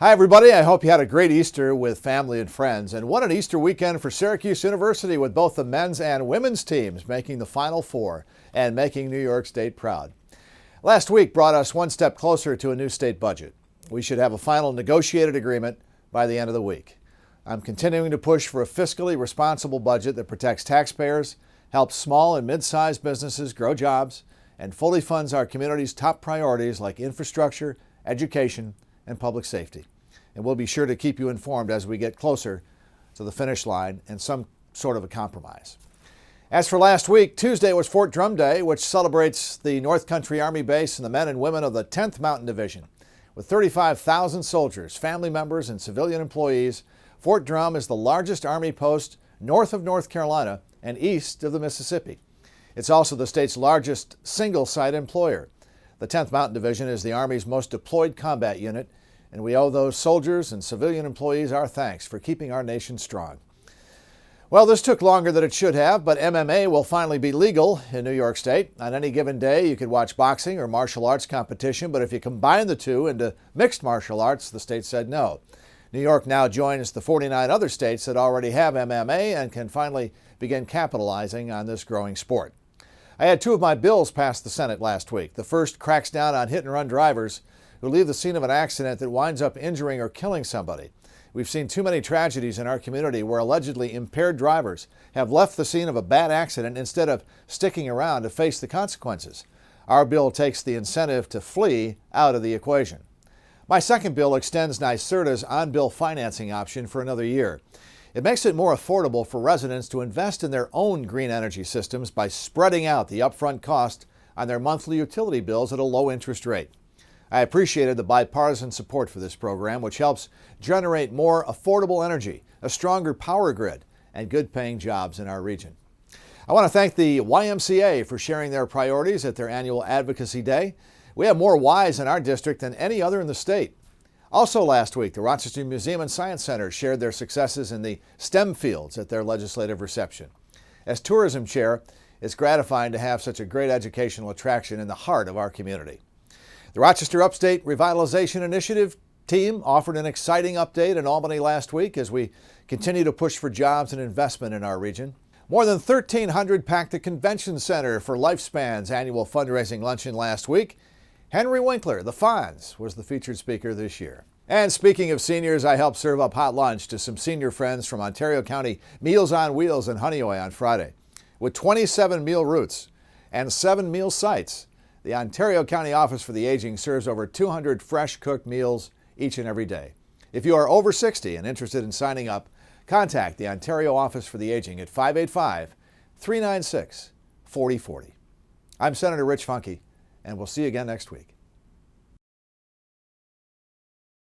Hi, everybody. I hope you had a great Easter with family and friends. And what an Easter weekend for Syracuse University with both the men's and women's teams making the Final Four and making New York State proud. Last week brought us one step closer to a new state budget. We should have a final negotiated agreement by the end of the week. I'm continuing to push for a fiscally responsible budget that protects taxpayers, helps small and mid-sized businesses grow jobs, and fully funds our community's top priorities like infrastructure, education, and public safety. And we'll be sure to keep you informed as we get closer to the finish line and some sort of a compromise. As for last week, Tuesday was Fort Drum Day, which celebrates the North Country Army Base and the men and women of the 10th Mountain Division. With 35,000 soldiers, family members, and civilian employees, Fort Drum is the largest Army post north of North Carolina and east of the Mississippi. It's also the state's largest single-site employer. The 10th Mountain Division is the Army's most deployed combat unit, and we owe those soldiers and civilian employees our thanks for keeping our nation strong. Well, this took longer than it should have, but MMA will finally be legal in New York State. On any given day, you could watch boxing or martial arts competition, but if you combine the two into mixed martial arts, the state said no. New York now joins the 49 other states that already have MMA and can finally begin capitalizing on this growing sport. I had two of my bills pass the Senate last week. The first cracks down on hit-and-run drivers who leave the scene of an accident that winds up injuring or killing somebody. We've seen too many tragedies in our community where allegedly impaired drivers have left the scene of a bad accident instead of sticking around to face the consequences. Our bill takes the incentive to flee out of the equation. My second bill extends NYSERDA's on-bill financing option for another year. It makes it more affordable for residents to invest in their own green energy systems by spreading out the upfront cost on their monthly utility bills at a low interest rate. I appreciated the bipartisan support for this program, which helps generate more affordable energy, a stronger power grid, and good-paying jobs in our region. I want to thank the YMCA for sharing their priorities at their annual Advocacy Day. We have more Ys in our district than any other in the state. Also last week, the Rochester Museum and Science Center shared their successes in the STEM fields at their legislative reception. As tourism chair, it's gratifying to have such a great educational attraction in the heart of our community. The Rochester Upstate Revitalization Initiative team offered an exciting update in Albany last week as we continue to push for jobs and investment in our region. More than 1,300 packed the convention center for Lifespan's annual fundraising luncheon last week. Henry Winkler, the Fonz, was the featured speaker this year. And speaking of seniors, I helped serve up hot lunch to some senior friends from Ontario County Meals on Wheels in Honeoye on Friday. With 27 meal routes and 7 meal sites, the Ontario County Office for the Aging serves over 200 fresh cooked meals each and every day. If you are over 60 and interested in signing up, contact the Ontario Office for the Aging at 585-396-4040. I'm Senator Rich Funke, and we'll see you again next week.